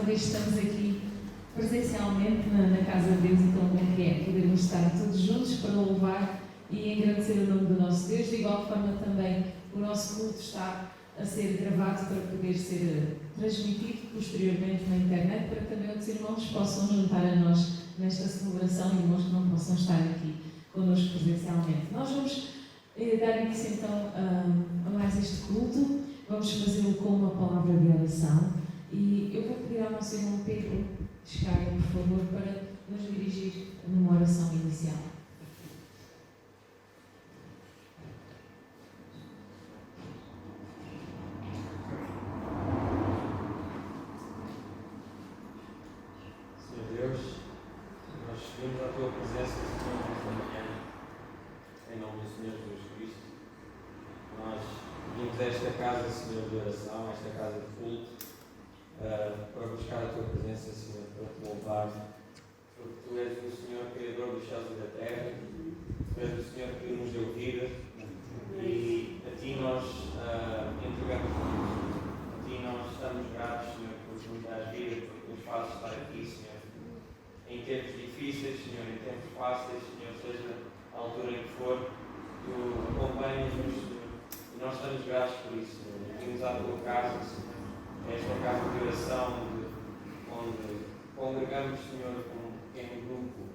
vez estamos aqui presencialmente na Casa de Deus, então como é podermos estar todos juntos para louvar e engrandecer o nome do nosso Deus. De igual forma também o nosso culto está a ser gravado para poder ser transmitido posteriormente na internet, para que também outros irmãos possam juntar a nós nesta celebração, irmãos que não possam estar aqui connosco presencialmente. Nós vamos dar início então a mais este culto. Vamos fazê-lo com uma palavra de oração e eu vou pedir ao nosso irmão Pedro chegar, por favor, para nos dirigir numa oração inicial. Senhor Deus, nós pedimos a Tua presença, Senhor, nesta manhã, em nome do Senhor Jesus Cristo. Nós vimos a esta casa, Senhor, de oração, a esta casa de culto, para buscar a Tua presença, Senhor, para Te louvar, porque Tu és o Senhor Criador dos céus e da terra, Tu és o Senhor que nos deu vida e a Ti nós entregamos tudo. A Ti nós estamos gratos, Senhor, por nos dar vida, porque nos fazes estar aqui, Senhor, em tempos difíceis, Senhor, em tempos fáceis, Senhor, seja a altura em que for, Tu acompanhas-nos, Senhor, e nós estamos gratos por isso, Senhor. Vimos à Tua casa, Senhor, esta casa de oração, onde congregamos, Senhor, com um pequeno grupo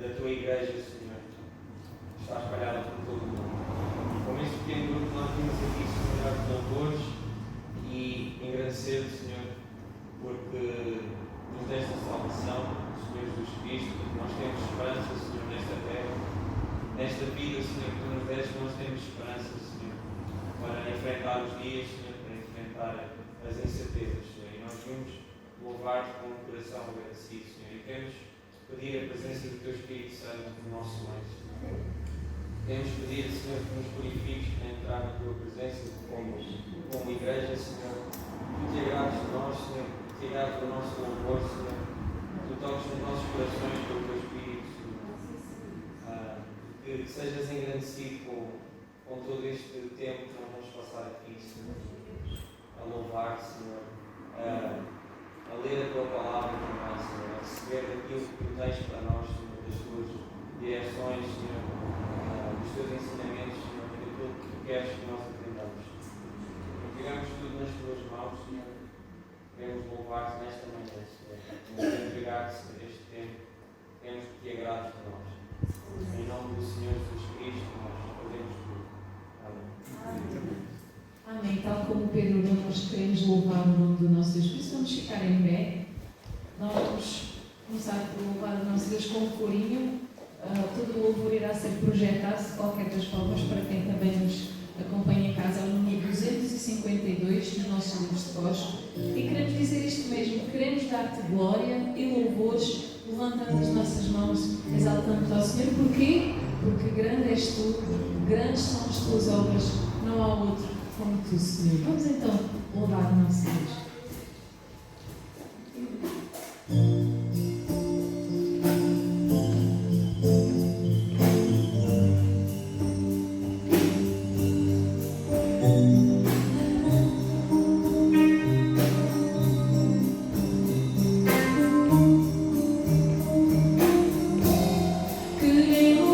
da Tua Igreja, Senhor, que está espalhada por todo o mundo. Com este pequeno grupo nós vimos aqui, Senhor, dar louvores e agradecer, Senhor, porque nos desta salvação, Senhor Jesus Cristo, porque nós temos esperança, Senhor, nesta terra, nesta vida, Senhor, que Tu nos deste, nós temos esperança, Senhor, para enfrentar os dias, Senhor, para enfrentar as incertezas, Senhor. E nós vimos louvar-Te com um coração agradecido, Senhor, e queremos pedir a presença do Teu Espírito Santo no nosso meio, Senhor. Queremos pedir, Senhor, que nos purifiques para entrar na Tua presença como igreja, Senhor. Que Te agrades de nós, Senhor, que Te agrades do nosso louvor, Senhor. Tu toques nos nossos corações pelo Teu Espírito, Senhor. Que sejas engrandecido com todo este tempo que nós vamos passar aqui, Senhor. A louvar, Senhor. A ler a Tua palavra também, Senhor. A receber aquilo que Tu tens para nós, Senhor. Das Tuas direções, Senhor. Dos Teus ensinamentos, Senhor. Daquilo que Tu queres que nós aprendamos. Entregamos tudo nas Tuas mãos, Senhor. Queremos louvar-Te nesta manhã, Senhor. Queremos entregar-Te, Senhor, este tempo. Queremos que Te agrades de nós. Em nome do Senhor Jesus Cristo, nós fazemos tudo. Amém. Amém. Tal como Pedro orou, nós queremos louvar o nome do nosso Deus. Por isso vamos ficar em pé. Nós vamos começar por louvar o nosso Deus com um corinho. Todo o louvor irá ser projetado de qualquer das formas para quem também nos acompanha em casa. É o número 252 dos nossos livros de voz. E queremos dizer isto mesmo. Queremos dar-Te glória e louvores, levantando as nossas mãos, exaltando-Te ao Senhor. Porquê? Porque grande és Tu, grandes são as Tuas obras, não há outro como Tu, Senhor. Vamos então louvar o nosso Deus. Divino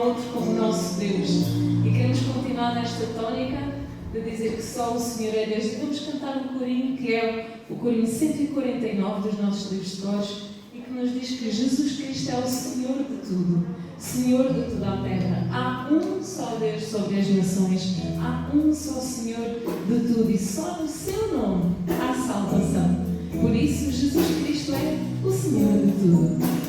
outro como nosso Deus. E queremos continuar nesta tónica de dizer que só o Senhor é Deus. E vamos cantar um corinho que é o corinho 149 dos nossos livros de cores e que nos diz que Jesus Cristo é o Senhor de tudo, Senhor de toda a terra. Há um só Deus sobre as nações, há um só Senhor de tudo e só no seu nome há salvação. Por isso, Jesus Cristo é o Senhor de tudo.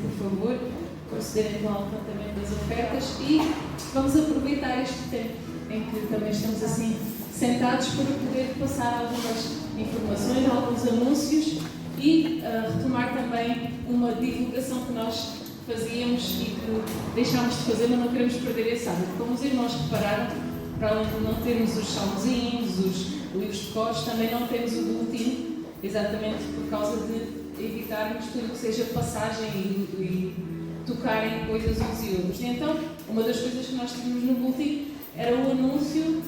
por favor, procederem então ao levantamento das ofertas e vamos aproveitar este tempo em que também estamos assim sentados para poder passar algumas informações, alguns anúncios e retomar também uma divulgação que nós fazíamos e que deixámos de fazer, mas não queremos perder esse hábito. Como os irmãos repararam, para além de não termos os salmozinhos, os livros de cores, também não temos o boletim, exatamente por causa de evitarmos tudo que seja passagem e tocarem coisas uns e outros. E então, uma das coisas que nós tínhamos no boletim era o anúncio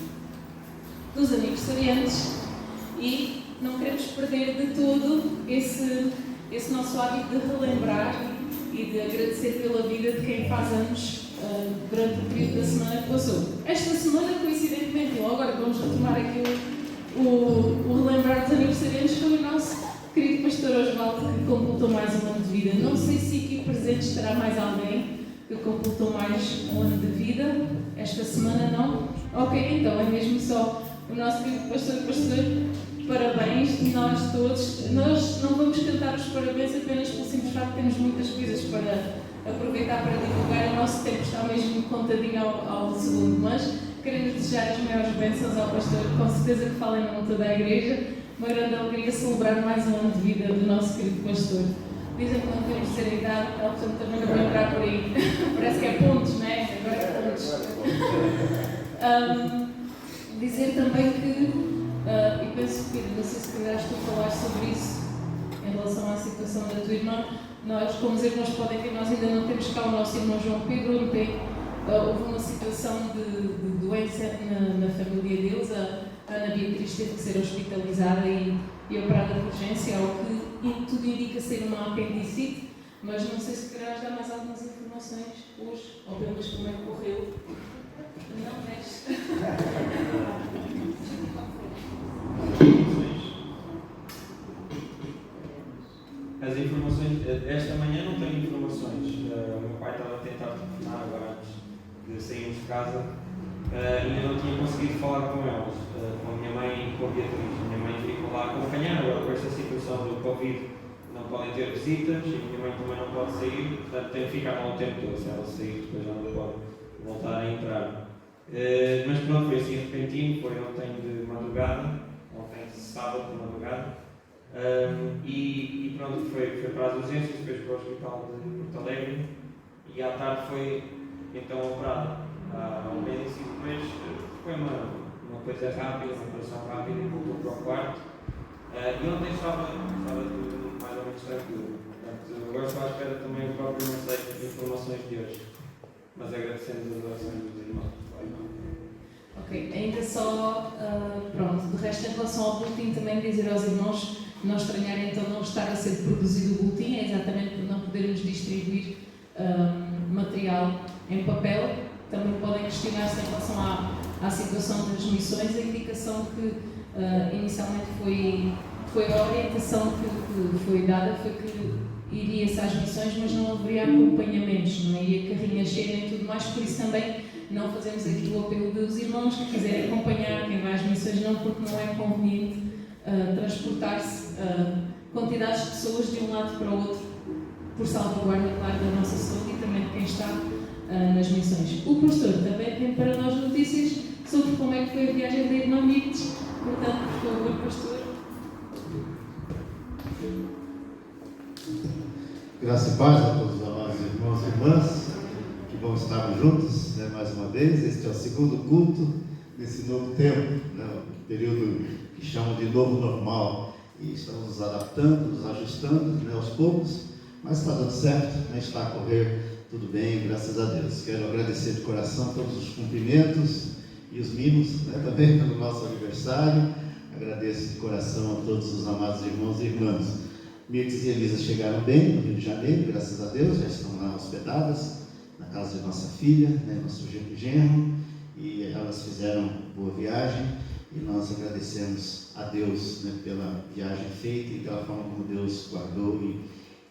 dos aniversariantes e não queremos perder de todo esse nosso hábito de relembrar e de agradecer pela vida de quem faz anos durante o período da semana que passou. Esta semana, coincidentemente, ou agora vamos retomar aqui o relembrar dos aniversariantes, foi o nosso querido pastor Osvaldo que completou mais um ano de vida. Não sei se aqui presente estará mais alguém que completou mais um ano de vida. Esta semana não? Ok, então é mesmo só o nosso querido pastor. Parabéns, nós todos. Nós não vamos cantar os parabéns apenas pelo simples facto de termos muitas coisas para aproveitar para divulgar. O nosso tempo está mesmo contadinho ao segundo, mas queremos desejar as maiores bênçãos ao pastor, com certeza que fala em nome de toda a igreja. Uma grande alegria celebrar mais um ano de vida do nosso querido pastor. Dizem que não temos de ser a idade, portanto também não vou entrar por aí. Parece que é pontos, não é? Agora é pontos. Dizer também que e penso que, não sei se quiseres tu falar sobre isso em relação à situação da tua irmã. Nós, como os irmãos podem ver, nós ainda não temos cá o nosso irmão João Pedro. Ontem houve uma situação de doença na família deles. A Ana Beatriz teve que ser hospitalizada e operada de urgência, ao que tudo indica ser uma apendicite, mas não sei se querás dar mais algumas informações hoje, ou pelo menos como é que correu. Não, mexe. As informações, esta manhã não tenho informações. O meu pai estava a tentar telefonar agora antes de sairmos de casa e ainda não tinha conseguido falar com eles, com a minha mãe e com a Beatriz. A minha mãe ficou lá a acompanhar, agora com esta situação do Covid não podem ter visitas e a minha mãe também não pode sair, portanto tem que ficar lá o tempo todo. Se ela sair, depois já não pode voltar a entrar. Mas pronto, foi assim repentino, foi ontem de madrugada, ontem sábado de madrugada. E pronto, foi para as urgências, depois para o hospital de Porto Alegre e à tarde foi então operada. Ao menos e depois foi uma coisa rápida, uma operação rápida e voltou para o quarto. E ontem estava tudo mais ou menos tranquilo. Portanto, agora estou à espera também o próprio não sei de informações de hoje. Mas agradecemos as orações dos irmãos. Ok, ainda só, pronto, de resto em relação ao boletim também dizer aos irmãos não estranharem então não estar a ser produzido o boletim, é exatamente por não podermos distribuir material em papel. Também podem questionar-se em relação à situação das missões. A indicação que inicialmente foi a orientação que foi dada foi que iria-se às missões, mas não haveria acompanhamentos, não iria carrinha cheia nem tudo mais, por isso também não fazemos aqui o apelo dos irmãos que quiserem acompanhar quem vai às missões, não, porque não é conveniente transportar-se quantidades de pessoas de um lado para o outro, por salvaguarda, claro, da nossa saúde e também de quem está nas missões. O pastor também tem para nós notícias sobre como é que foi a viagem da irmã Mirtes. Portanto, por favor, pastor. Graça e paz a todos os amados irmãos e irmãs. Que bom estarmos juntos, né, mais uma vez. Este é o segundo culto desse novo tempo, né, o período que chamam de novo normal. E estamos nos adaptando, nos ajustando, né, aos poucos, mas está dando certo, né, está a correr tudo bem, graças a Deus. Quero agradecer de coração todos os cumprimentos e os mimos, né, também pelo nosso aniversário. Agradeço de coração a todos os amados irmãos e irmãs. Mirtes e Elisa chegaram bem no Rio de Janeiro, graças a Deus, já estão lá hospedadas na casa de nossa filha, né, nosso genro, e elas fizeram boa viagem e nós agradecemos a Deus, né, pela viagem feita e pela forma como Deus guardou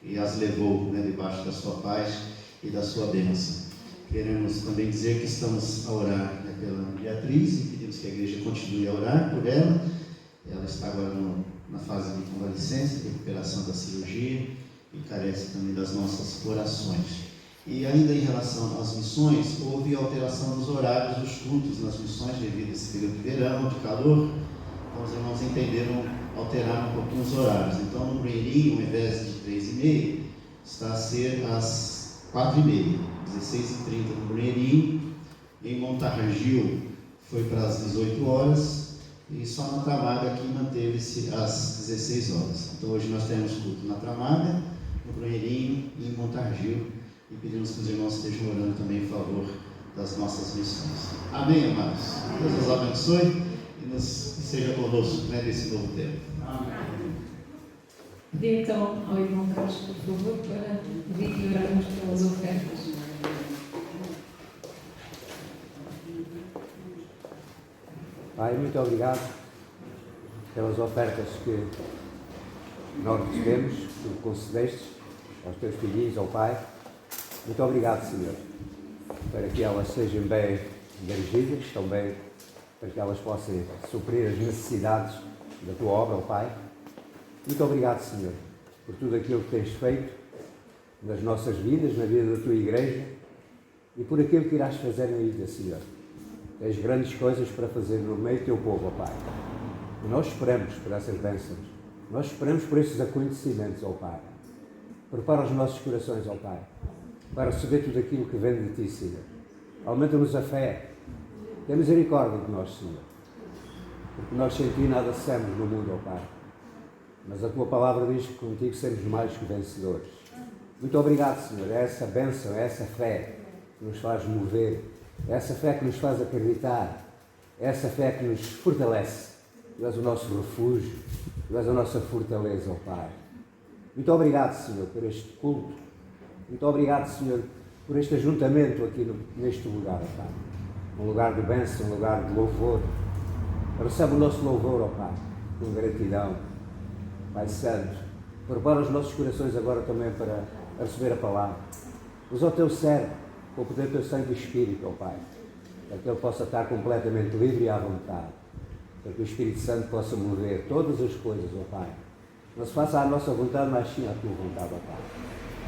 e as levou, né, debaixo da sua paz e da sua bênção. Queremos também dizer que estamos a orar, né, pela Beatriz e pedimos que a igreja continue a orar por ela. Ela está agora na fase de convalescência, de recuperação da cirurgia, e carece também das nossas orações. E ainda em relação às missões, houve alteração dos horários dos cultos nas missões devido a esse período de verão, de calor. Então os irmãos entenderam alterar um pouquinho os horários. Então no Brunerim, ao invés de 3h30, está a ser às 4h30, 16h30 no Brunerim. Em Montargil foi para as 18 horas e só na Tramaga aqui manteve-se às 16 horas. Então hoje nós temos culto na Tramaga, no Brunerim e em Montargil. E pedimos que os irmãos estejam orando também em favor das nossas missões. Amém, amados? Deus nos abençoe e seja conosco nesse novo tempo. Amém. Pedir então ao irmão Carlos, por favor, para vir e orarmos pelas ofertas. Pai, muito obrigado pelas ofertas que nós recebemos, que tu concedeste aos teus filhinhos, ao Pai. Muito obrigado, Senhor, para que elas sejam bem dirigidas, também para que elas possam suprir as necessidades da tua obra, ó Pai. Muito obrigado, Senhor, por tudo aquilo que tens feito nas nossas vidas, na vida da tua igreja e por aquilo que irás fazer na vida, Senhor. Tens grandes coisas para fazer no meio do teu povo, ó Pai. E nós esperamos por essas bênçãos. Nós esperamos por estes acontecimentos, ó Pai. Prepara os nossos corações, ó Pai, para receber tudo aquilo que vem de ti, Senhor. Aumenta-nos a fé. Tem misericórdia de nós, Senhor. Porque nós sem ti nada somos no mundo, ó Pai. Mas a tua palavra diz que contigo seremos mais que vencedores. Muito obrigado, Senhor. É essa bênção, é essa fé que nos faz mover. É essa fé que nos faz acreditar. É essa fé que nos fortalece. Tu és o nosso refúgio. Tu és a nossa fortaleza, ó Pai. Muito obrigado, Senhor, por este culto. Muito obrigado, Senhor, por este ajuntamento aqui neste lugar, ó Pai. Um lugar de bênção, um lugar de louvor. Recebe o nosso louvor, ó Pai, com gratidão. Pai Santo, prepara os nossos corações agora também para receber a palavra. Usa o teu servo, com o poder do teu Santo Espírito, ó Pai, para que ele possa estar completamente livre e à vontade. Para que o Espírito Santo possa mover todas as coisas, ó Pai. Não se faça a nossa vontade, mas sim a tua vontade, ó Pai.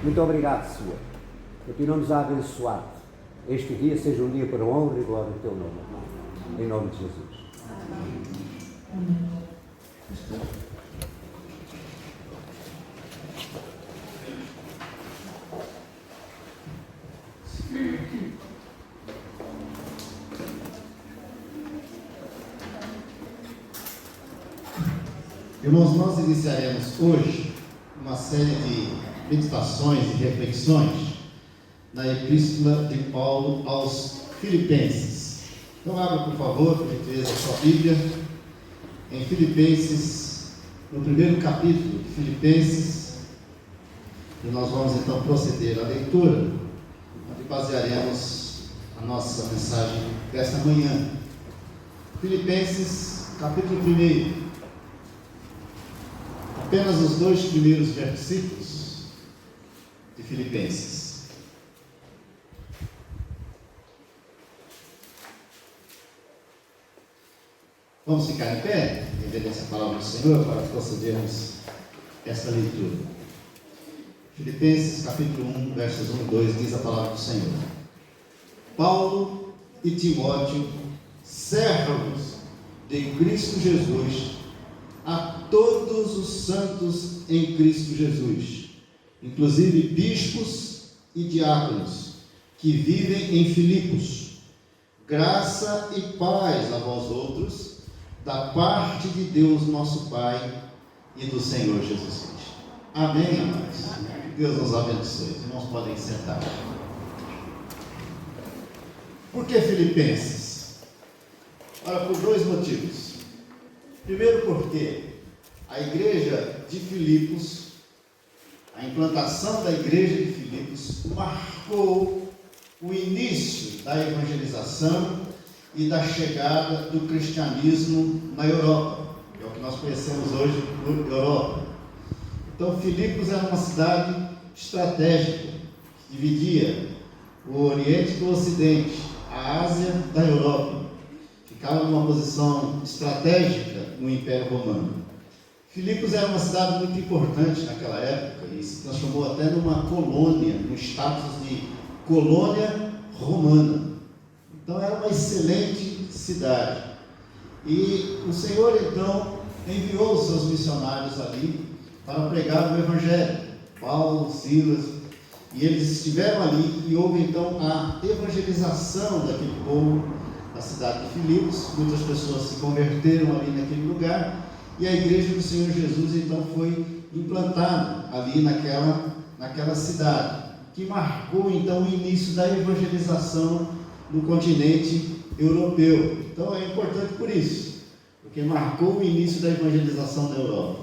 Muito obrigado, Senhor. Continuamos a abençoar. Este dia seja um dia para a honra e glória do teu nome, Pai. Em nome de Jesus. Amém. Irmãos, nós iniciaremos hoje uma série de meditações e reflexões na Epístola de Paulo aos Filipenses. Então abra, por favor, por gentileza, a sua Bíblia em Filipenses, no primeiro capítulo de Filipenses, e nós vamos então proceder à leitura, onde basearemos a nossa mensagem desta manhã. Filipenses, capítulo 1. Apenas os 2 primeiros versículos de Filipenses. Vamos ficar em pé, em obediência à palavra do Senhor, para procedermos esta leitura. Filipenses capítulo 1, versos 1 e 2, diz a palavra do Senhor. Paulo e Timóteo, servos de Cristo Jesus, a todos os santos em Cristo Jesus, inclusive bispos e diáconos, que vivem em Filipos. Graça e paz a vós outros, da parte de Deus nosso Pai e do Senhor Jesus Cristo. Amém, amados? Deus nos abençoe. Os irmãos podem sentar. Por que Filipenses? Ora, por 2 motivos. Primeiro, porque a igreja de Filipos, a implantação da igreja de Filipos, marcou o início da evangelização e da chegada do cristianismo na Europa, que é o que nós conhecemos hoje por Europa. Então, Filipos era uma cidade estratégica, que dividia o Oriente do Ocidente, a Ásia da Europa. Ficava numa posição estratégica no Império Romano. Filipos era uma cidade muito importante naquela época e se transformou até numa colônia, num status de colônia romana. Então era uma excelente cidade. E o Senhor então enviou os seus missionários ali para pregar o Evangelho. Paulo, Silas, e eles estiveram ali e houve então a evangelização daquele povo da cidade de Filipos. Muitas pessoas se converteram ali naquele lugar e a igreja do Senhor Jesus então foi implantada ali naquela cidade, que marcou então o início da evangelização no continente europeu. Então é importante por isso, porque marcou o início da evangelização da Europa.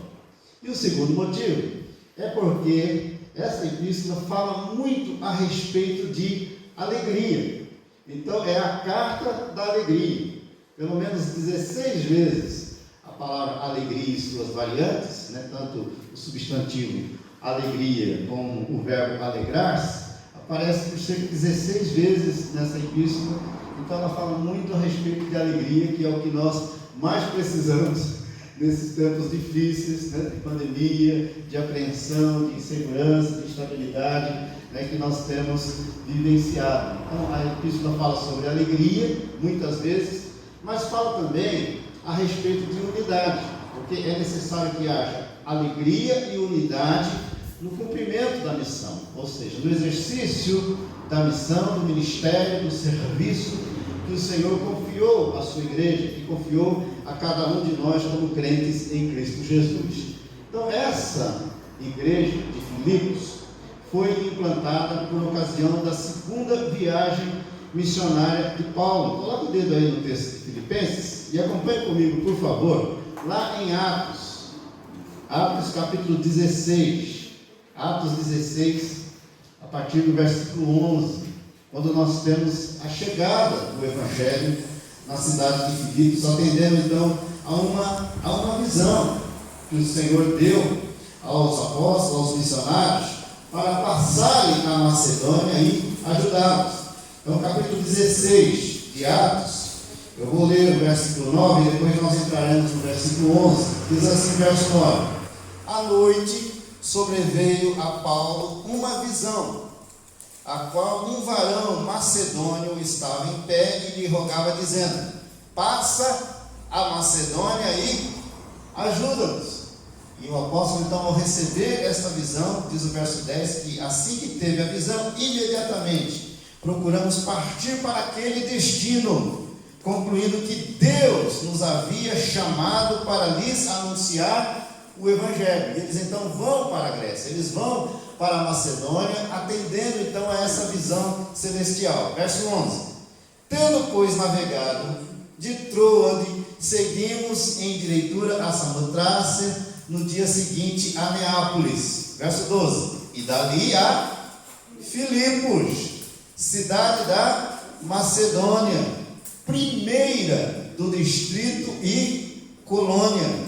E o segundo motivo é porque essa epístola fala muito a respeito de alegria. Então é a carta da alegria. Pelo menos 16 vezes a palavra alegria e suas variantes, tanto o substantivo alegria como o verbo alegrar-se, aparece por cerca de 16 vezes nessa epístola. Então ela fala muito a respeito de alegria, que é o que nós mais precisamos nesses tempos difíceis, de pandemia, de apreensão, de insegurança, de instabilidade, que nós temos vivenciado. Então a epístola fala sobre alegria, muitas vezes, mas fala também a respeito de unidade, porque é necessário que haja alegria e unidade no cumprimento da missão, ou seja, no exercício da missão, do ministério, do serviço que o Senhor confiou à sua igreja e confiou a cada um de nós como crentes em Cristo Jesus. Então essa igreja de Filipos foi implantada por ocasião da segunda viagem missionária de Paulo. Coloca o dedo aí no texto de Filipenses e acompanhe comigo, por favor, lá em Atos capítulo 16, Atos 16, a partir do versículo 11, quando nós temos a chegada do Evangelho na cidade de Filipos, atendendo então a uma visão que o Senhor deu aos apóstolos, aos missionários, para passarem a Macedônia e ajudá-los. Então, capítulo 16 de Atos, eu vou ler o versículo 9 e depois nós entraremos no versículo 11. Diz assim, verso 9: à noite sobreveio a Paulo uma visão, a qual um varão macedônio estava em pé e lhe rogava, dizendo: passa a Macedônia e ajuda-nos. E o apóstolo então, ao receber esta visão, diz o verso 10, que assim que teve a visão, imediatamente procuramos partir para aquele destino, concluindo que Deus nos havia chamado para lhes anunciar o Evangelho. E eles então vão para a Grécia, eles vão para a Macedônia, atendendo então a essa visão celestial. Verso 11: tendo pois navegado de Troade, seguimos em direitura a Samotrácia, no dia seguinte a Neápolis. Verso 12: e dali a Filipos, cidade da Macedônia, primeira do distrito e colônia.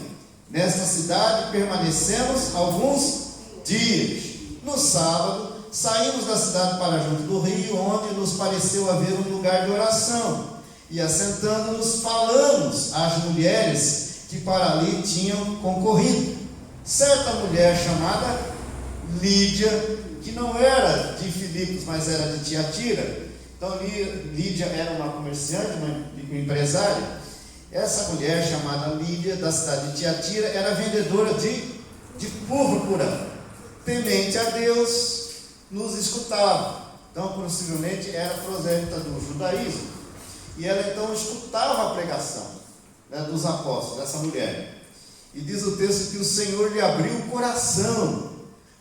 Nesta cidade permanecemos alguns dias. No sábado, saímos da cidade para junto do rio, onde nos pareceu haver um lugar de oração. E assentando-nos, falamos às mulheres que para ali tinham concorrido. Certa mulher chamada Lídia, que não era de Filipos, mas era de Tiatira. Então Lídia era uma comerciante, uma empresária. Essa mulher chamada Lídia, da cidade de Tiatira, era vendedora de púrpura. Temente a Deus, nos escutava. Então possivelmente era prosélita do judaísmo. E ela então escutava a pregação dos apóstolos, dessa mulher. E diz o texto que o Senhor lhe abriu o coração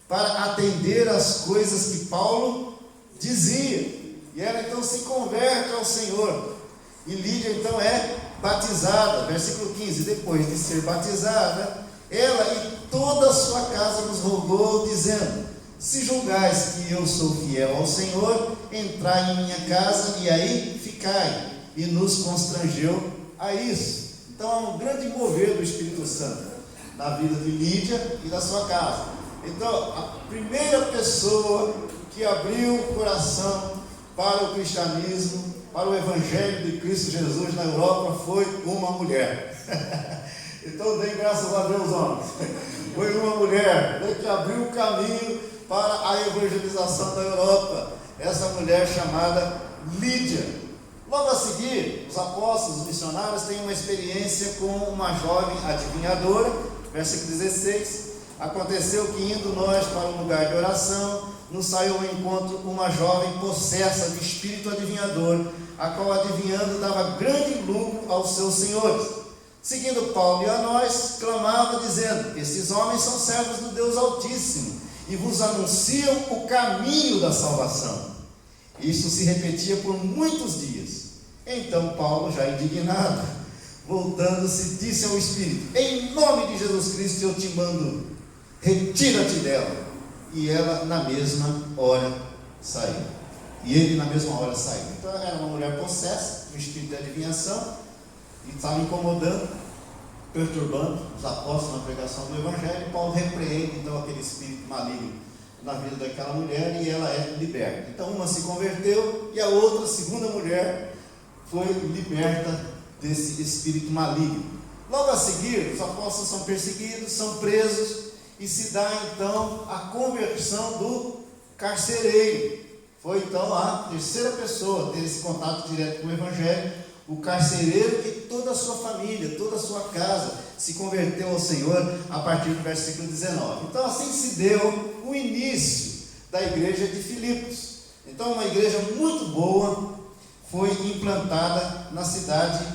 para atender às coisas que Paulo dizia. E ela então se converte ao Senhor. E Lídia então é batizada. Versículo 15: depois de ser batizada, ela e toda a sua casa nos rogou, dizendo: se julgais que eu sou fiel ao Senhor, entrai em minha casa e aí ficai. E nos constrangeu a isso. Então há um grande mover do Espírito Santo na vida de Lídia e da sua casa. Então a primeira pessoa que abriu o coração para o cristianismo, para o Evangelho de Cristo Jesus na Europa, foi uma mulher. Então dêem graças a Deus, homens. Foi uma mulher, né, que abriu o caminho para a evangelização da Europa. Essa mulher chamada Lídia. Logo a seguir, os apóstolos, os missionários têm uma experiência com uma jovem adivinhadora. Versículo 16. Aconteceu que, indo nós para um lugar de oração, nos saiu ao encontro uma jovem possessa de espírito adivinhador, a qual, adivinhando, dava grande lucro aos seus senhores. Seguindo Paulo e a nós, clamava, dizendo: estes homens são servos do Deus Altíssimo, e vos anunciam o caminho da salvação. Isso se repetia por muitos dias. Então Paulo, já indignado, voltando-se, disse ao Espírito: em nome de Jesus Cristo eu te mando, retira-te dela. E ela na mesma hora saiu. E ele na mesma hora saiu. Então era uma mulher possessa, um espírito de adivinhação, e estava incomodando, perturbando os apóstolos na pregação do Evangelho. Paulo repreende então aquele espírito maligno na vida daquela mulher, e ela é liberta. Então uma se converteu, e a outra, a segunda mulher, foi liberta desse espírito maligno. Logo a seguir, os apóstolos são perseguidos, são presos, e se dá então a conversão do carcereiro. Foi então a terceira pessoa a ter esse contato direto com o Evangelho. O carcereiro e toda a sua família, toda a sua casa se converteu ao Senhor a partir do versículo 19. Então assim se deu o início da igreja de Filipos. Então uma igreja muito boa foi implantada na cidade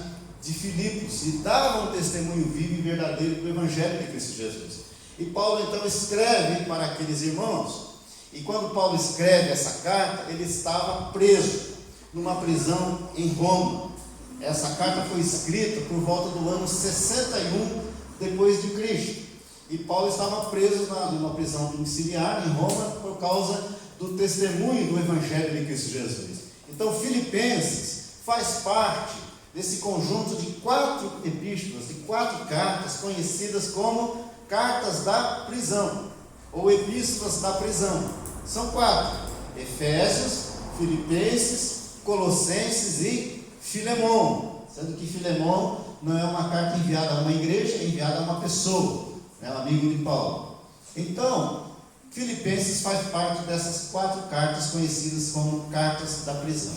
de Filipos e dava um testemunho vivo e verdadeiro do Evangelho de Cristo Jesus. E Paulo então escreve para aqueles irmãos, e quando Paulo escreve essa carta, ele estava preso numa prisão em Roma. Essa carta foi escrita por volta do ano 61 depois de Cristo, e Paulo estava preso numa prisão domiciliar em Roma por causa do testemunho do Evangelho de Cristo Jesus. Então Filipenses faz parte desse conjunto de 4 epístolas, de 4 cartas conhecidas como cartas da prisão, ou epístolas da prisão. São 4: Efésios, Filipenses, Colossenses e Filemão. Sendo que Filemão não é uma carta enviada a uma igreja, é enviada a uma pessoa, é um amigo de Paulo. Então, Filipenses faz parte dessas 4 cartas conhecidas como cartas da prisão.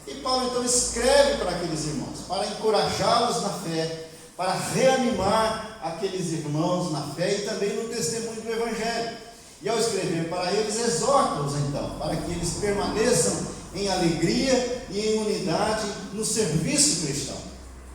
E Paulo então escreve para aqueles irmãos, para encorajá-los na fé, para reanimar aqueles irmãos na fé e também no testemunho do Evangelho. E ao escrever para eles, exorta-os então, para que eles permaneçam em alegria e em unidade no serviço cristão,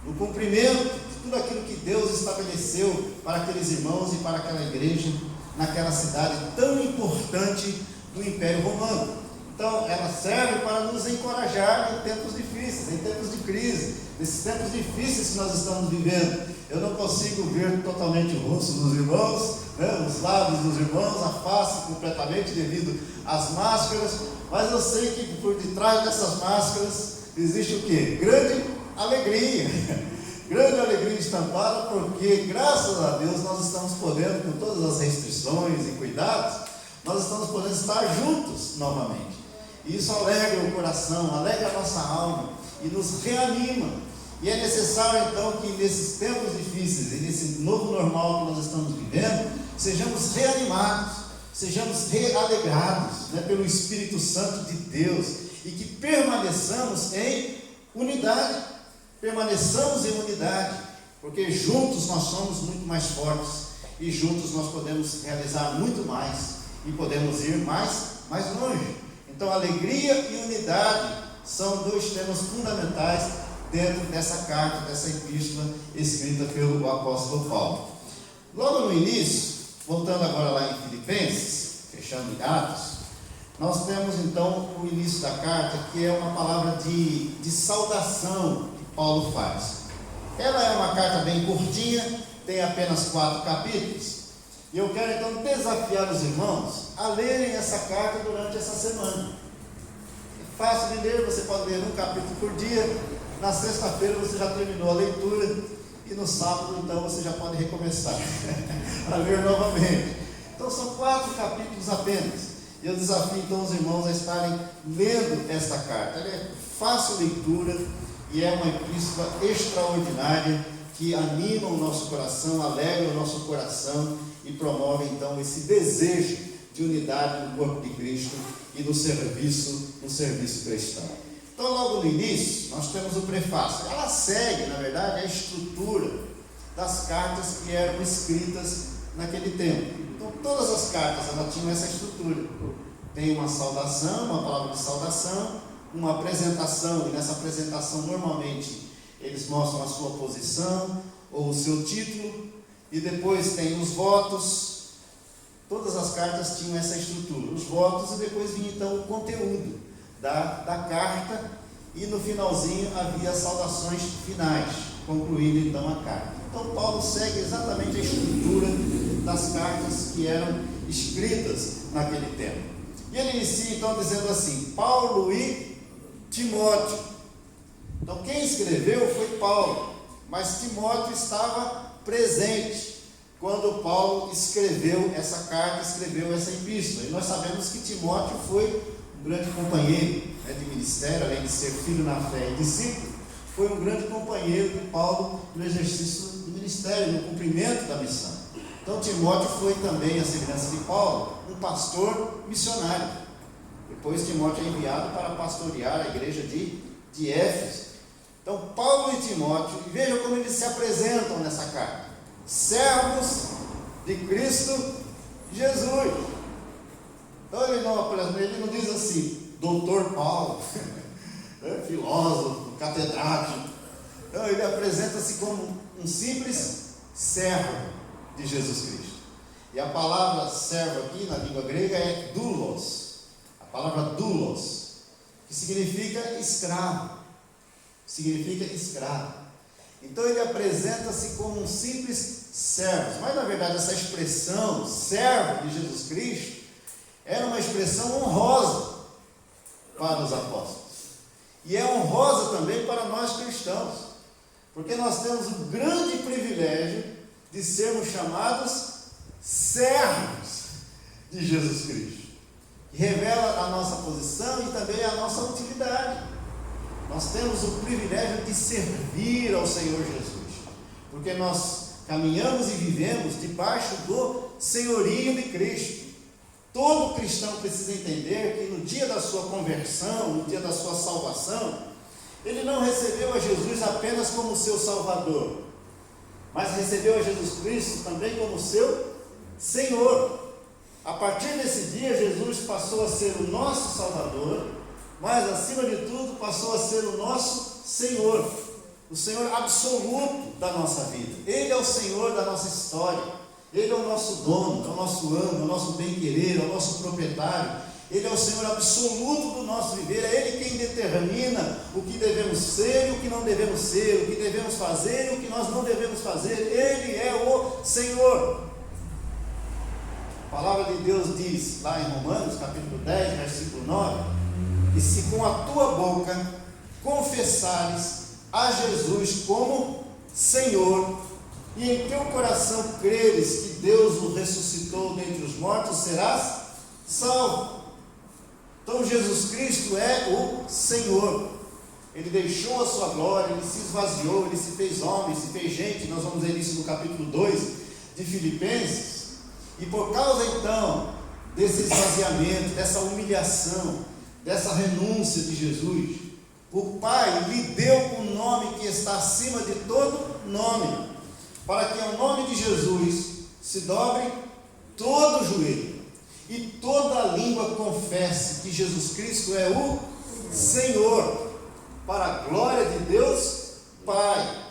no cumprimento de tudo aquilo que Deus estabeleceu para aqueles irmãos e para aquela igreja, naquela cidade tão importante do Império Romano. Então, ela serve para nos encorajar em tempos difíceis, em tempos de crise, nesses tempos difíceis que nós estamos vivendo. Eu não consigo ver totalmente o rosto dos irmãos, né, os lábios dos irmãos, a face completamente devido às máscaras, mas eu sei que por detrás dessas máscaras existe o quê? Grande alegria, grande alegria estampada, porque graças a Deus nós estamos podendo, com todas as restrições e cuidados, nós estamos podendo estar juntos novamente. E isso alegra o coração, alegra a nossa alma e nos reanima. E é necessário então que nesses tempos difíceis e nesse novo normal que nós estamos vivendo, sejamos reanimados, sejamos realegrados, né, pelo Espírito Santo de Deus, e que permaneçamos em unidade, porque juntos nós somos muito mais fortes, e juntos nós podemos realizar muito mais, e podemos ir mais longe. Então, alegria e unidade são 2 temas fundamentais dentro dessa carta, dessa epístola escrita pelo apóstolo Paulo. Logo no início, voltando agora lá em Filipenses, fechando em Atos, nós temos então o início da carta, que é uma palavra de saudação que Paulo faz. Ela é uma carta bem curtinha, tem apenas 4 capítulos, e eu quero então desafiar os irmãos a lerem essa carta durante essa semana. É fácil de ler, você pode ler um capítulo por dia. Na sexta-feira você já terminou a leitura, e no sábado então você já pode recomeçar a ler novamente. Então são 4 capítulos apenas, e eu desafio então os irmãos a estarem lendo esta carta. Ela é fácil leitura e é uma epístola extraordinária que animam o nosso coração, alegram o nosso coração e promovem então esse desejo de unidade no corpo de Cristo e no serviço cristão. Então, logo no início, nós temos o prefácio. Ela segue, na verdade, a estrutura das cartas que eram escritas naquele tempo. Então, todas as cartas elas tinham essa estrutura. Tem uma saudação, uma palavra de saudação, uma apresentação, e nessa apresentação normalmente eles mostram a sua posição ou o seu título, e depois tem os votos. Todas as cartas tinham essa estrutura, os votos, e depois vinha então o conteúdo da carta, e no finalzinho havia as saudações finais, concluindo então a carta. Então Paulo segue exatamente a estrutura das cartas que eram escritas naquele tempo. E ele inicia então dizendo assim: Paulo e Timóteo. Então quem escreveu foi Paulo, mas Timóteo estava presente quando Paulo escreveu essa carta, escreveu essa epístola. E nós sabemos que Timóteo foi um grande companheiro de ministério, além de ser filho na fé e discípulo, foi um grande companheiro de Paulo no exercício do ministério, no cumprimento da missão. Então Timóteo foi também, a semelhança de Paulo, um pastor missionário. Depois Timóteo é enviado para pastorear a igreja de Éfeso. Então Paulo e Timóteo, e vejam como eles se apresentam nessa carta: servos de Cristo Jesus. Então ele não diz assim, doutor Paulo, filósofo, catedrático. Então ele apresenta-se como um simples servo de Jesus Cristo. E a palavra servo aqui na língua grega é doulos. A palavra doulos, que significa escravo. Então ele apresenta-se como um simples servo. Mas na verdade essa expressão, servo de Jesus Cristo, era uma expressão honrosa para os apóstolos. E é honrosa também para nós cristãos, porque nós temos o grande privilégio de sermos chamados servos de Jesus Cristo, que revela a nossa posição e também a nossa utilidade. Nós temos o privilégio de servir ao Senhor Jesus, porque nós caminhamos e vivemos debaixo do senhorio de Cristo. Todo cristão precisa entender que no dia da sua conversão, no dia da sua salvação, ele não recebeu a Jesus apenas como seu Salvador, mas recebeu a Jesus Cristo também como seu Senhor. A partir desse dia, Jesus passou a ser o nosso Salvador, mas acima de tudo passou a ser o nosso Senhor, o Senhor absoluto da nossa vida. Ele é o Senhor da nossa história. Ele é o nosso dono, é o nosso amo, é o nosso bem-querer, é o nosso proprietário. Ele é o Senhor absoluto do nosso viver. É Ele quem determina o que devemos ser e o que não devemos ser, o que devemos fazer e o que nós não devemos fazer. Ele é o Senhor. A palavra de Deus diz lá em Romanos, capítulo 10, versículo 9, que se com a tua boca confessares a Jesus como Senhor, e em teu coração creres que Deus o ressuscitou dentre os mortos, serás salvo. Então Jesus Cristo é o Senhor. Ele deixou a sua glória, Ele se esvaziou, Ele se fez homem, se fez gente. Nós vamos ver isso no capítulo 2 de Filipenses. E por causa então desse esvaziamento, dessa humilhação, dessa renúncia de Jesus, o Pai lhe deu um nome que está acima de todo nome, para que ao nome de Jesus se dobre todo o joelho e toda a língua confesse que Jesus Cristo é o Senhor, para a glória de Deus Pai.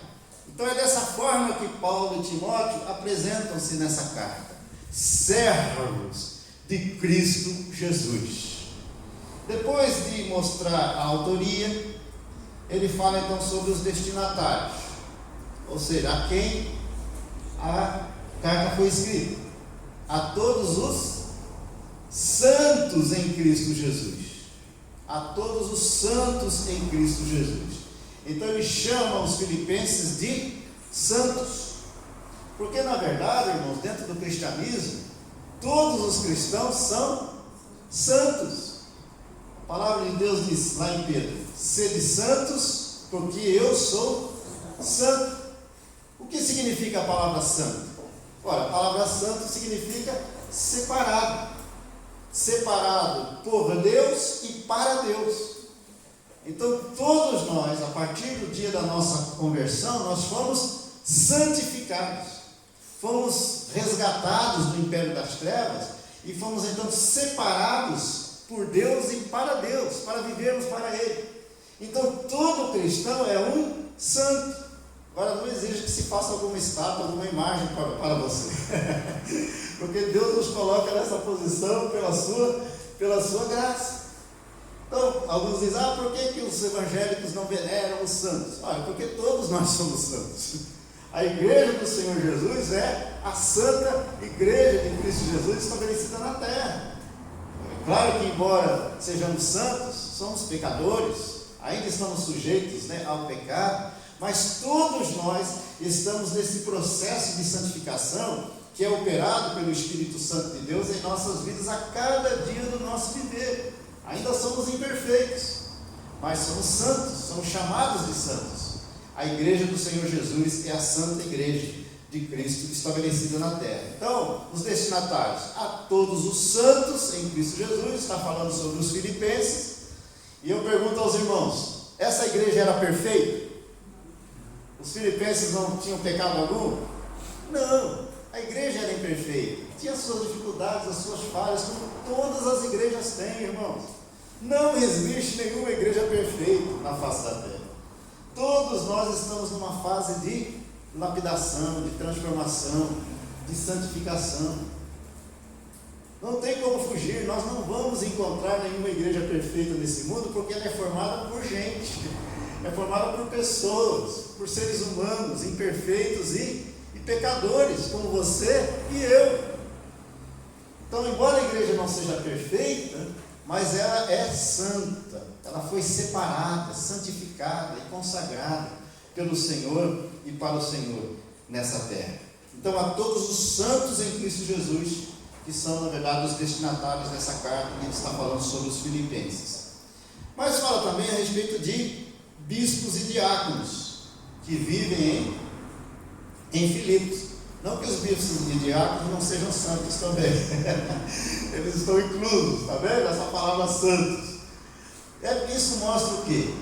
Então é dessa forma que Paulo e Timóteo apresentam-se nessa carta: servos de Cristo Jesus. Depois de mostrar a autoria, ele fala então sobre os destinatários, ou seja, a quem a carta foi escrita: a todos os santos em Cristo Jesus. A todos os santos em Cristo Jesus. Então ele chama os filipenses de santos, porque na verdade, irmãos, dentro do cristianismo, todos os cristãos são santos. A palavra de Deus diz lá em Pedro: sede santos, porque eu sou santo. O que significa a palavra santo? Ora, a palavra santo significa separado. Separado por Deus e para Deus. Então, todos nós, a partir do dia da nossa conversão, nós fomos santificados. Fomos resgatados do império das trevas e fomos então separados por Deus e para Deus, para vivermos para Ele. Então, todo cristão é um santo. Agora, não exige que se faça alguma estátua, alguma imagem para você. Porque Deus nos coloca nessa posição pela sua graça. Então, alguns dizem, por que os evangélicos não veneram os santos? Olha, porque todos nós somos santos. A igreja do Senhor Jesus é a santa igreja de Cristo Jesus estabelecida na terra. É claro que, embora sejamos santos, somos pecadores, ainda estamos sujeitos, ao pecado, mas todos nós estamos nesse processo de santificação que é operado pelo Espírito Santo de Deus em nossas vidas a cada dia do nosso viver. Ainda somos imperfeitos, mas somos santos, somos chamados de santos. A igreja do Senhor Jesus é a santa igreja de Cristo estabelecida na terra. Então, os destinatários, a todos os santos em Cristo Jesus, está falando sobre os filipenses. E eu pergunto aos irmãos, essa igreja era perfeita? Os filipenses não tinham pecado algum? Não, a igreja era imperfeita, tinha as suas dificuldades, as suas falhas, como todas as igrejas têm, irmãos. Não existe nenhuma igreja perfeita na face da terra. Todos nós estamos numa fase de lapidação, de transformação, de santificação. Não tem como fugir, nós não vamos encontrar nenhuma igreja perfeita nesse mundo, porque ela é formada por gente, é formada por pessoas, por seres humanos, imperfeitos e pecadores, como você e eu. Então, embora a igreja não seja perfeita, mas ela é santa, ela foi separada, santificada e consagrada pelo Senhor e para o Senhor nessa terra. Então, a todos os santos em Cristo Jesus, que são, na verdade, os destinatários dessa carta que ele está falando sobre os filipenses. Mas fala também a respeito de bispos e diáconos, que vivem em Filipos. Não que os bispos e diáconos não sejam santos também. Eles estão inclusos, está vendo? Essa palavra santos. Isso mostra o quê?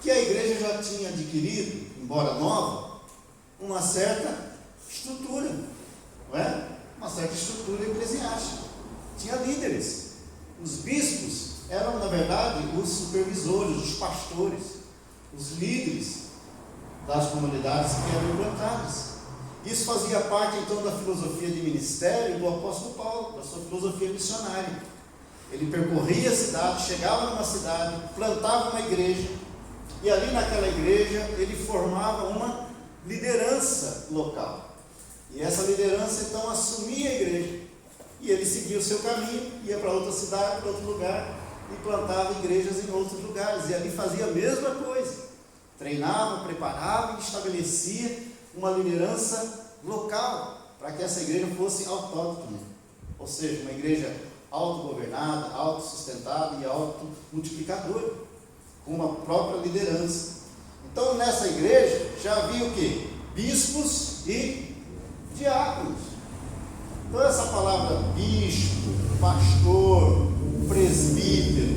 Que a igreja já tinha adquirido, embora nova, uma certa estrutura, não é? Uma certa estrutura eclesiástica. Tinha líderes. Os bispos eram, na verdade, os supervisores, os pastores, os líderes das comunidades que eram implantadas. Isso fazia parte, então, da filosofia de ministério do apóstolo Paulo, da sua filosofia missionária. Ele percorria a cidade, chegava numa cidade, plantava uma igreja, e ali naquela igreja ele formava uma liderança local. E essa liderança, então, assumia a igreja. E ele seguia o seu caminho, ia para outra cidade, para outro lugar, e plantava igrejas em outros lugares. E ali fazia a mesma coisa. Treinava, preparava e estabelecia uma liderança local, para que essa igreja fosse autóctone, ou seja, uma igreja autogovernada, autossustentada e automultiplicadora, com uma própria liderança. Então, nessa igreja já havia o quê? Bispos e diáconos. Então, essa palavra bispo, pastor, presbítero,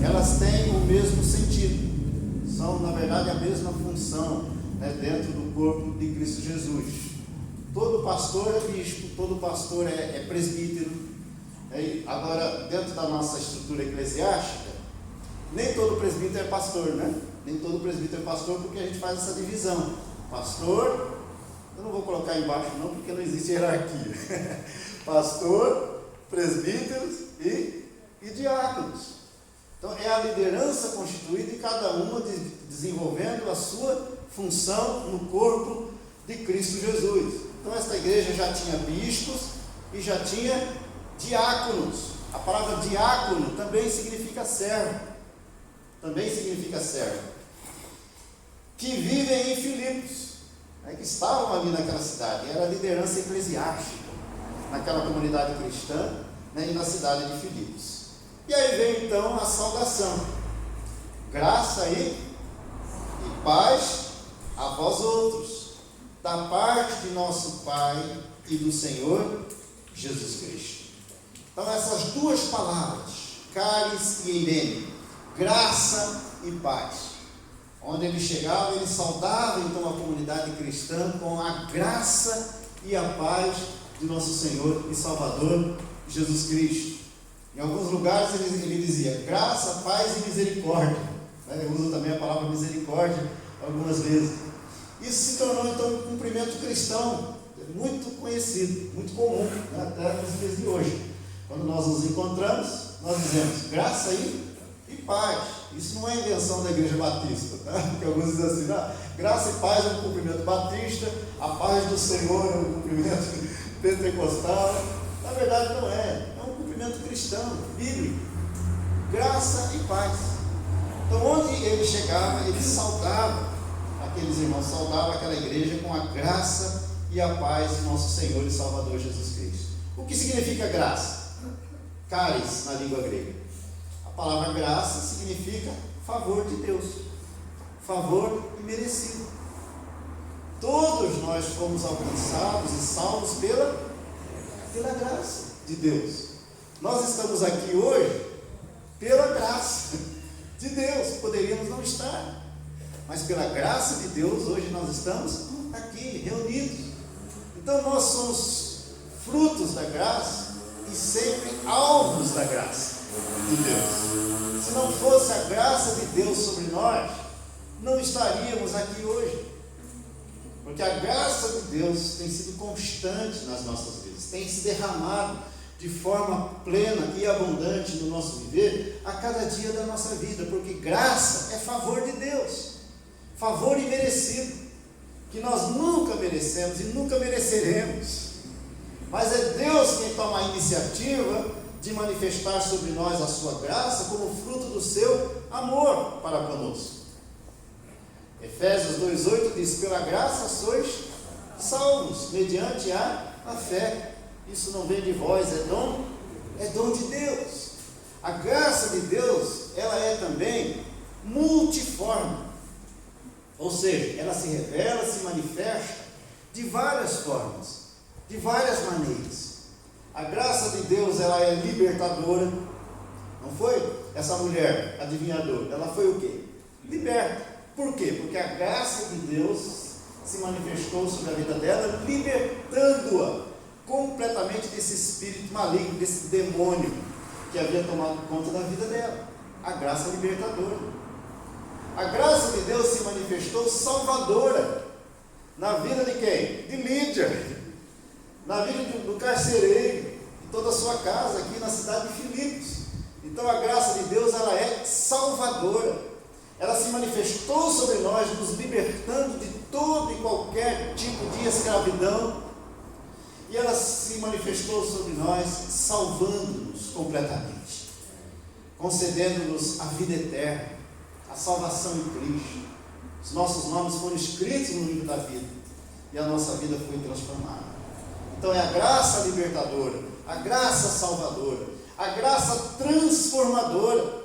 elas têm o mesmo sentido, são, na verdade, a mesma função, dentro do corpo de Cristo Jesus. Todo pastor é bispo, todo pastor é presbítero. Agora, dentro da nossa estrutura eclesiástica, nem todo presbítero é pastor, né? Nem todo presbítero é pastor, porque a gente faz essa divisão. Pastor, eu não vou colocar embaixo não, porque não existe hierarquia. Pastor, presbíteros e diáconos. Então, é a liderança constituída e cada uma desenvolvendo a sua função no corpo de Cristo Jesus. Então, esta igreja já tinha bispos e já tinha diáconos. A palavra diácono também significa servo. Também significa servo. Que vivem em Filipos, que estavam ali naquela cidade. Era a liderança eclesiástica naquela comunidade cristã, e na cidade de Filipos. E aí vem então a saudação. Graça e paz a vós outros, da parte de nosso Pai e do Senhor Jesus Cristo. Então essas duas palavras, caris e eirene, graça e paz. Onde ele chegava, ele saudava então a comunidade cristã com a graça e a paz de nosso Senhor e Salvador Jesus Cristo. Em alguns lugares ele dizia graça, paz e misericórdia. Ele usa também a palavra misericórdia algumas vezes. Isso se tornou então um cumprimento cristão, muito conhecido, muito comum, até nos dias de hoje. Quando nós nos encontramos, nós dizemos graça e paz. Isso não é invenção da Igreja Batista, tá? Porque alguns dizem assim, não, graça e paz é um cumprimento batista, a paz do Senhor é um cumprimento pentecostal. Na verdade não é um cumprimento cristão, bíblico. Graça e paz. Então onde ele chegava, ele saudava aqueles irmãos, saudava aquela igreja com a graça e a paz de nosso Senhor e Salvador Jesus Cristo. O que significa graça? Caris na língua grega. A palavra graça significa favor de Deus, favor imerecido. Todos nós fomos alcançados e salvos pela graça de Deus. Nós estamos aqui hoje pela graça de Deus. Poderíamos não estar, mas pela graça de Deus hoje nós estamos aqui reunidos. Então nós somos frutos da graça e sempre alvos da graça de Deus. Se não fosse a graça de Deus sobre nós, não estaríamos aqui hoje. Porque a graça de Deus tem sido constante nas nossas vidas, tem se derramado de forma plena e abundante no nosso viver, a cada dia da nossa vida, porque graça é favor de Deus, favor imerecido, que nós nunca merecemos e nunca mereceremos, mas é Deus quem toma a iniciativa de manifestar sobre nós a sua graça como fruto do seu amor para conosco. Efésios 2,8 diz, pela graça sois salvos, mediante a fé. Isso não vem de vós, é dom de Deus. A graça de Deus, ela é também multiforme, ou seja, ela se revela, se manifesta de várias formas, de várias maneiras. A graça de Deus, ela é libertadora, não foi? Essa mulher adivinhadora, ela foi o quê? Liberta. Por quê? Porque a graça de Deus se manifestou sobre a vida dela, libertando-a completamente desse espírito maligno, desse demônio que havia tomado conta da vida dela. A graça libertadora. A graça de Deus se manifestou salvadora na vida de quem? De Lídia, na vida do carcereiro, de toda a sua casa aqui na cidade de Filipos. Então a graça de Deus, ela é salvadora. Ela se manifestou sobre nós, nos libertando de todo e qualquer tipo de escravidão, e ela se manifestou sobre nós, salvando-nos completamente, concedendo-nos a vida eterna, a salvação em Cristo. Os nossos nomes foram escritos no livro da vida, e a nossa vida foi transformada. Então é a graça libertadora, a graça salvadora, a graça transformadora.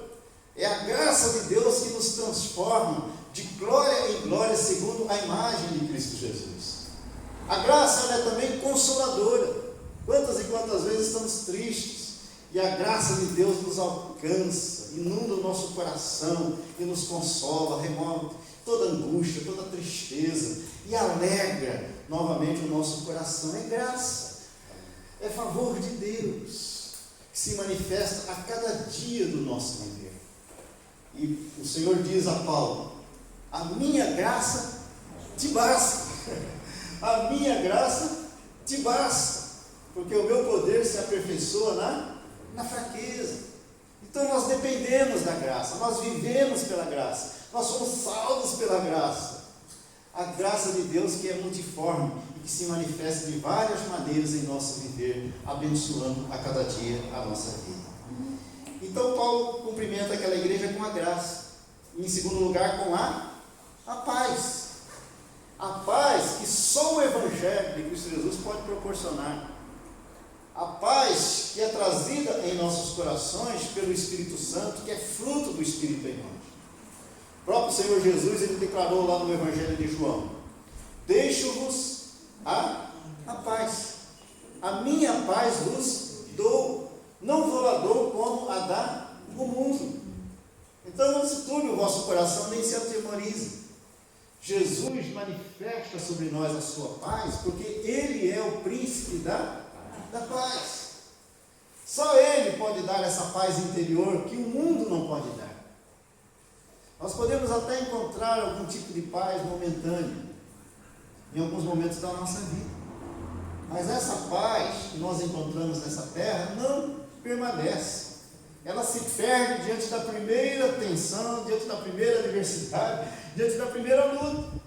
É a graça de Deus que nos transforma de glória em glória segundo a imagem de Cristo Jesus. A graça, ela é também consoladora. Quantas e quantas vezes estamos tristes e a graça de Deus nos alcança, inunda o nosso coração e nos consola, remove toda angústia, toda tristeza e alegra novamente o nosso coração. É graça, é favor de Deus que se manifesta a cada dia do nosso viver. E o Senhor diz a Paulo, a minha graça te basta, a minha graça te basta, porque o meu poder se aperfeiçoa na fraqueza. Então nós dependemos da graça, nós vivemos pela graça, nós somos salvos pela graça. A graça de Deus que é multiforme e que se manifesta de várias maneiras em nosso viver, abençoando a cada dia a nossa vida. Então Paulo cumprimenta aquela igreja com a graça, e em segundo lugar com a paz. A paz que só o Evangelho de Cristo Jesus pode proporcionar. A paz que é trazida em nossos corações pelo Espírito Santo, que é fruto do Espírito em nós. O próprio Senhor Jesus, ele declarou lá no Evangelho de João, deixo-vos a paz. A minha paz vos dou, não vou lá dou como a dá o mundo. Então não se turbe o vosso coração, nem se atemorize. Jesus manifesta sobre nós a sua paz, porque Ele é o príncipe da paz. Só Ele pode dar essa paz interior que o mundo não pode dar. Nós podemos até encontrar algum tipo de paz momentânea em alguns momentos da nossa vida, mas essa paz que nós encontramos nessa terra não permanece. Ela se perde diante da primeira tensão, diante da primeira adversidade, diante da primeira luta.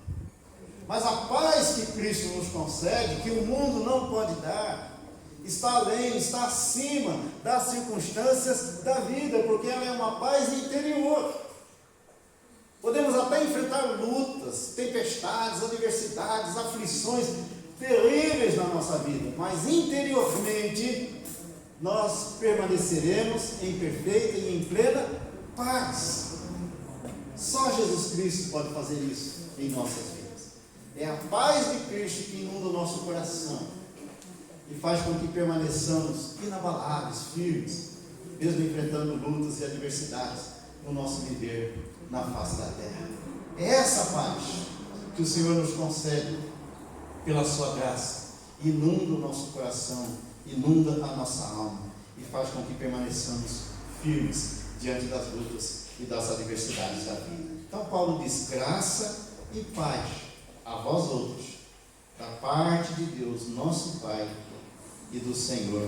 Mas a paz que Cristo nos concede, que o mundo não pode dar, está além, está acima das circunstâncias da vida, porque ela é uma paz interior. Podemos até enfrentar lutas, tempestades, adversidades, aflições terríveis na nossa vida, mas interiormente nós permaneceremos em perfeita e em plena paz. Só Jesus Cristo pode fazer isso em nossas vidas. É a paz de Cristo que inunda o nosso coração e faz com que permaneçamos inabaláveis, firmes, mesmo enfrentando lutas e adversidades no nosso viver na face da terra. É essa paz que o Senhor nos concede pela sua graça, inunda o nosso coração, inunda a nossa alma e faz com que permaneçamos firmes diante das lutas e das adversidades da vida. Então Paulo diz: graça e paz a vós outros, da parte de Deus, nosso Pai, e do Senhor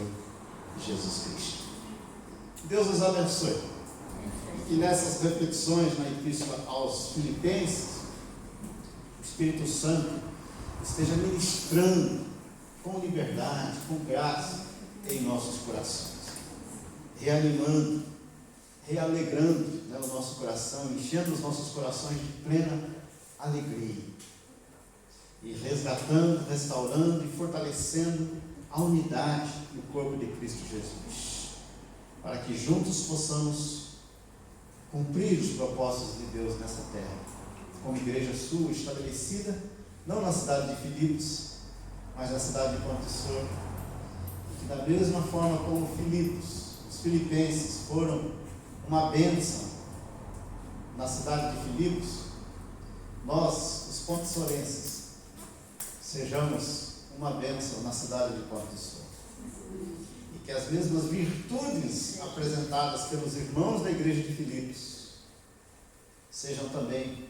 Jesus Cristo. Deus nos abençoe. E nessas reflexões na Epístola aos Filipenses, o Espírito Santo esteja ministrando com liberdade, com graça em nossos corações, reanimando, realegrando, o nosso coração, enchendo os nossos corações de plena alegria e resgatando, restaurando e fortalecendo a unidade do corpo de Cristo Jesus, para que juntos possamos cumprir os propósitos de Deus nessa terra, como igreja sua, estabelecida não na cidade de Filipos, mas na cidade de Ponte-Sor, e que da mesma forma como Filipos, os filipenses foram uma bênção na cidade de Filipos, nós, os ponte-sorenses, sejamos uma bênção na cidade de Ponte-Sor. E que as mesmas virtudes apresentadas pelos irmãos da igreja de Filipos sejam também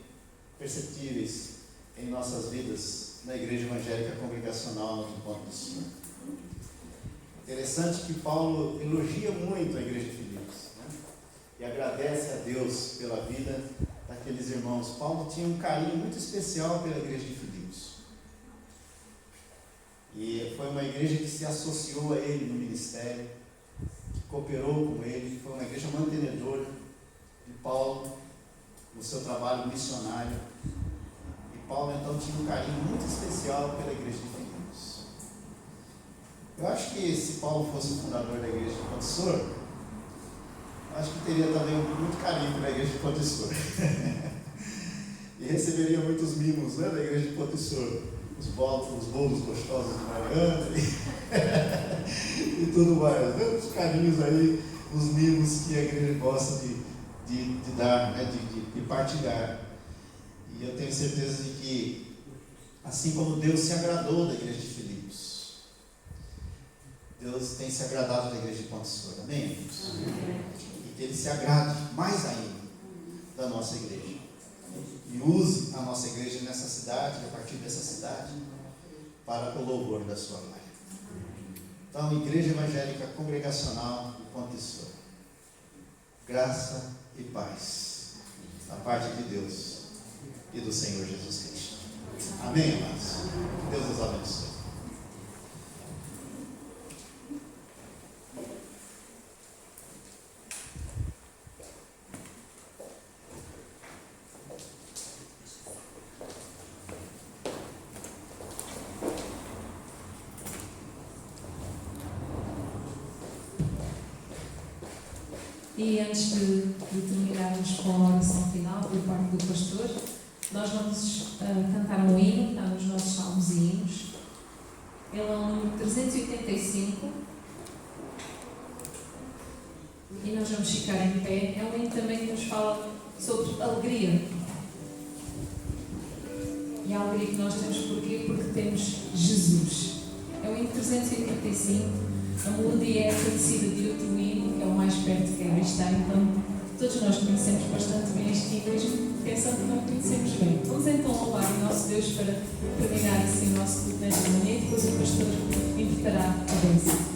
perceptíveis em nossas vidas na igreja evangélica congregacional de Ponte-Sor. Interessante que Paulo elogia muito a igreja de Filipos, e agradece a Deus pela vida daqueles irmãos. Paulo tinha um carinho muito especial pela igreja de Filipos. E foi uma igreja que se associou a ele no ministério, que cooperou com ele, foi uma igreja mantenedora de Paulo no seu trabalho missionário. E Paulo então tinha um carinho muito especial pela igreja de Filipos. Eu acho que se Paulo fosse o fundador da igreja de Ponte-Sor, acho que teria também muito carinho pela igreja de Ponte-Sor. E receberia muitos mimos, da igreja de Ponte-Sor. Os bolos gostosos de Mariana e tudo mais. Os carinhos aí, os mimos que a igreja gosta de dar, de partilhar. E eu tenho certeza de que, assim como Deus se agradou da igreja de Filipos, Deus tem se agradado da igreja de Ponte-Sor. Amém, irmãos? E que Ele se agrade mais ainda da nossa igreja. E use a nossa igreja nessa cidade, a partir dessa cidade, para o louvor da sua glória. Então, Igreja Evangélica Congregacional de Ponte-Sor, graça e paz da parte de Deus e do Senhor Jesus Cristo. Amém, amados? Deus nos abençoe. E antes de terminarmos com a oração final por parte do pastor, Nós vamos cantar um hino, está nos nossos salmos e hinos. Ele é o número 385. E nós vamos ficar em pé. É um hino também que nos fala sobre alegria. E a alegria que nós temos porquê? Porque temos Jesus. É o hino 385. A melodia é conhecida de outro hino, que é o mais perto que é está. Então, todos nós conhecemos bastante bem este hino, mesmo pensando que não conhecemos bem. Vamos então louvar o nosso Deus para terminar assim o nosso culto nesta manhã e depois o pastor invitará a bênção.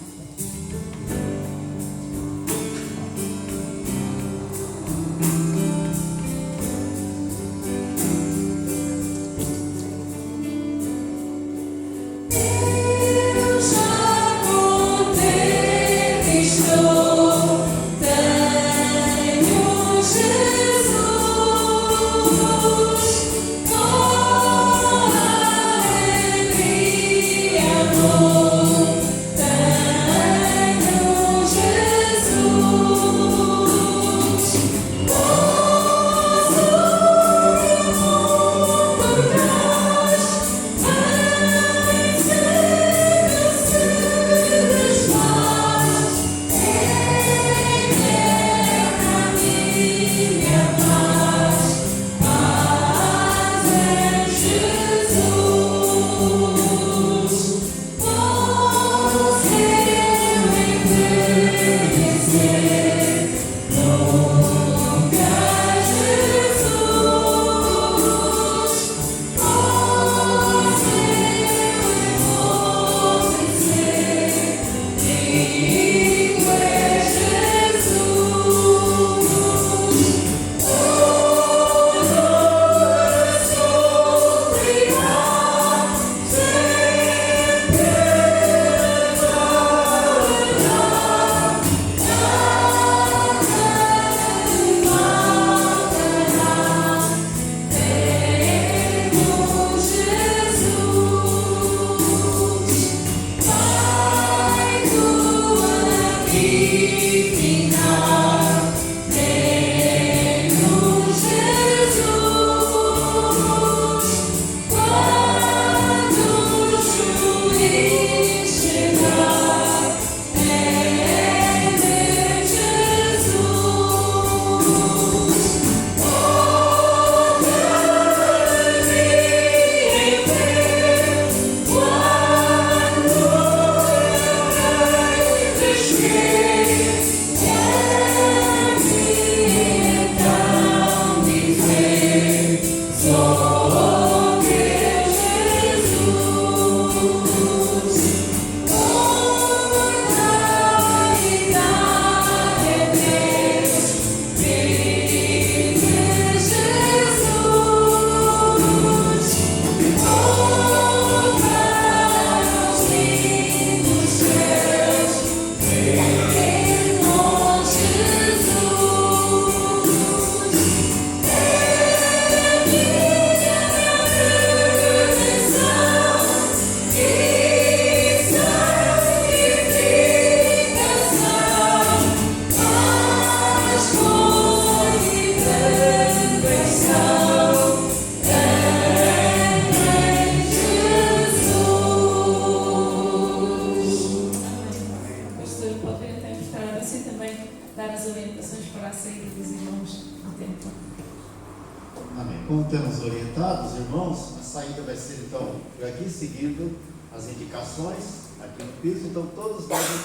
Como temos orientado os irmãos, a saída vai ser então por aqui, seguindo as indicações aqui no piso. Então todos devem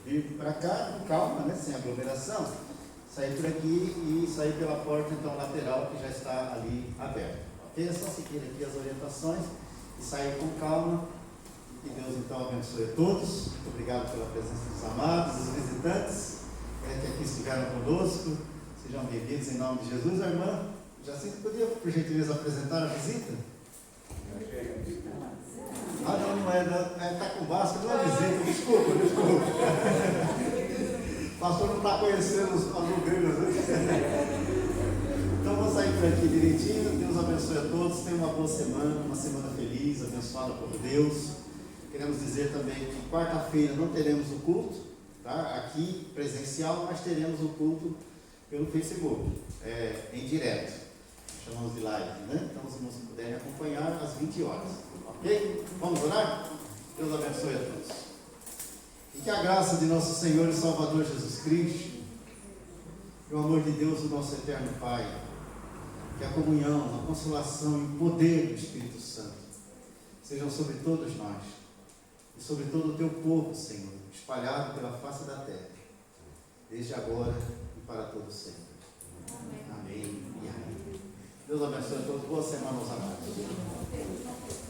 vir para cá com calma, né, sem aglomeração, sair por aqui e sair pela porta então lateral que já está ali aberta. Ok? É só seguir aqui as orientações e sair com calma. Que Deus então abençoe a todos. Muito obrigado pela presença dos amados, dos visitantes que aqui estiveram conosco. Sejam bem-vindos em nome de Jesus, a irmã. Já sei que podia, por gentileza, apresentar a visita? Ah, não é, está com Vasco, não é visita, desculpa. O pastor não está conhecendo os lugreiros, né? Então, vou sair por aqui direitinho. Deus abençoe a todos. Tenham uma boa semana, uma semana feliz, abençoada por Deus. Queremos dizer também que quarta-feira não teremos o culto, tá? Aqui presencial, mas teremos o culto pelo Facebook, em direto. chamamos de live, né? Então os irmãos que puderem acompanhar às 20 horas. Ok? Vamos orar? Deus abençoe a todos. E que a graça de nosso Senhor e Salvador Jesus Cristo, e o amor de Deus, o nosso eterno Pai, que a comunhão, a consolação e o poder do Espírito Santo sejam sobre todos nós e sobre todo o teu povo, Senhor, espalhado pela face da terra, desde agora e para todos sempre. Amém e amém. Deus abençoe a todos. Boa semana, meus amados.